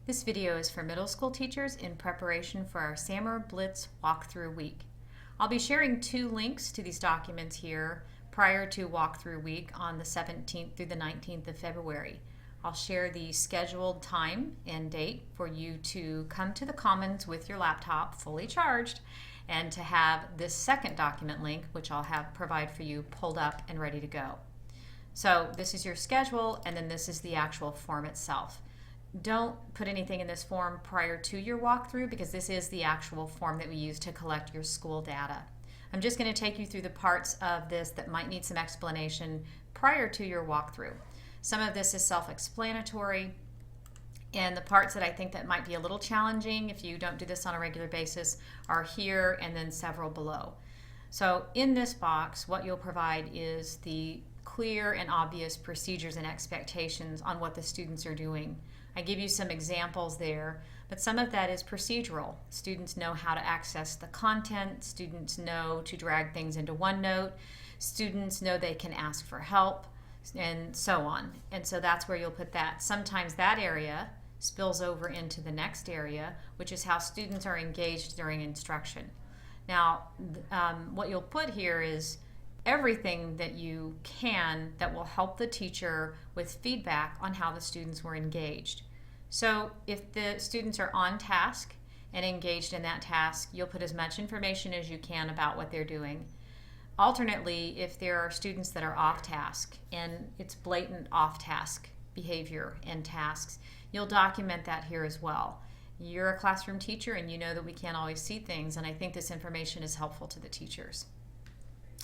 This video is for middle school teachers in preparation for our SAMR Blitz Walk-through week. I'll be sharing two links to these documents here prior to Walk-through week on the 17th through the 19th of February. I'll share the scheduled time and date for you to come to the Commons with your laptop fully charged and to have this second document link, which I'll provide for you, pulled up and ready to go. So this is your schedule, and then this is the actual form itself. Don't put anything in this form prior to your walkthrough because this is the actual form that we use to collect your school data. I'm just going to take you through the parts of this that might need some explanation prior to your walkthrough. Some of this is self-explanatory, and the parts that I think that might be a little challenging if you don't do this on a regular basis are here and then several below. So in this box, what you'll provide is the clear and obvious procedures and expectations on what the students are doing. I give you some examples there, but some of that is procedural. Students know how to access the content, students know to drag things into OneNote, students know they can ask for help, and so on. And so that's where you'll put that. Sometimes that area spills over into the next area, which is how students are engaged during instruction. Now, what you'll put here is everything that you can that will help the teacher with feedback on how the students were engaged. So if the students are on task and engaged in that task, you'll put as much information as you can about what they're doing. Alternately, if there are students that are off task and it's blatant off task behavior and tasks, you'll document that here as well. You're a classroom teacher and you know that we can't always see things, and I think this information is helpful to the teachers.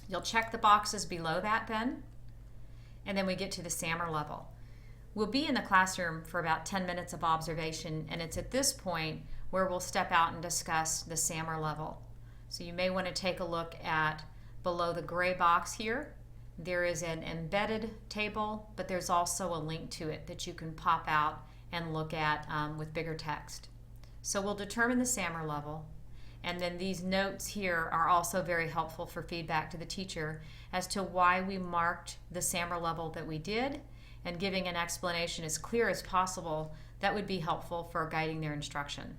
You'll check the boxes below that then, and then we get to the SAMR level. We'll be in the classroom for about 10 minutes of observation, and it's at this point where we'll step out and discuss the SAMR level. So you may want to take a look at below the gray box here. There is an embedded table, but there's also a link to it that you can pop out and look at with bigger text. So we'll determine the SAMR level. And then these notes here are also very helpful for feedback to the teacher as to why we marked the SAMR level that we did, and giving an explanation as clear as possible that would be helpful for guiding their instruction.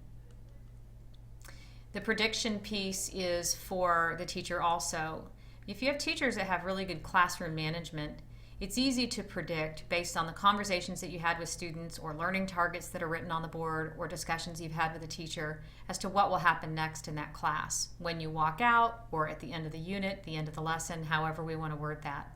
The prediction piece is for the teacher also. If you have teachers that have really good classroom management, it's easy to predict based on the conversations that you had with students or learning targets that are written on the board or discussions you've had with a teacher as to what will happen next in that class when you walk out or at the end of the unit, the end of the lesson, however we want to word that.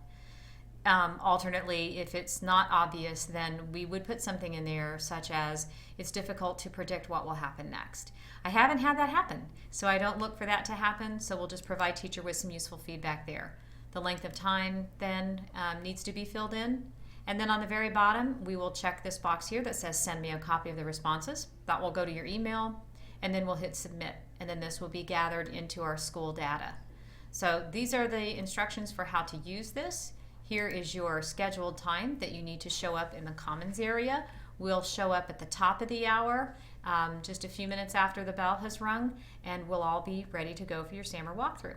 Alternately, if it's not obvious, then we would put something in there such as it's difficult to predict what will happen next. I haven't had that happen, so I don't look for that to happen, so we'll just provide teacher with some useful feedback there. The length of time then needs to be filled in. And then on the very bottom, we will check this box here that says send me a copy of the responses. That will go to your email, and then we'll hit submit. And then this will be gathered into our school data. So these are the instructions for how to use this. Here is your scheduled time that you need to show up in the Commons area. We'll show up at the top of the hour, just a few minutes after the bell has rung, and we'll all be ready to go for your SAMR walkthrough.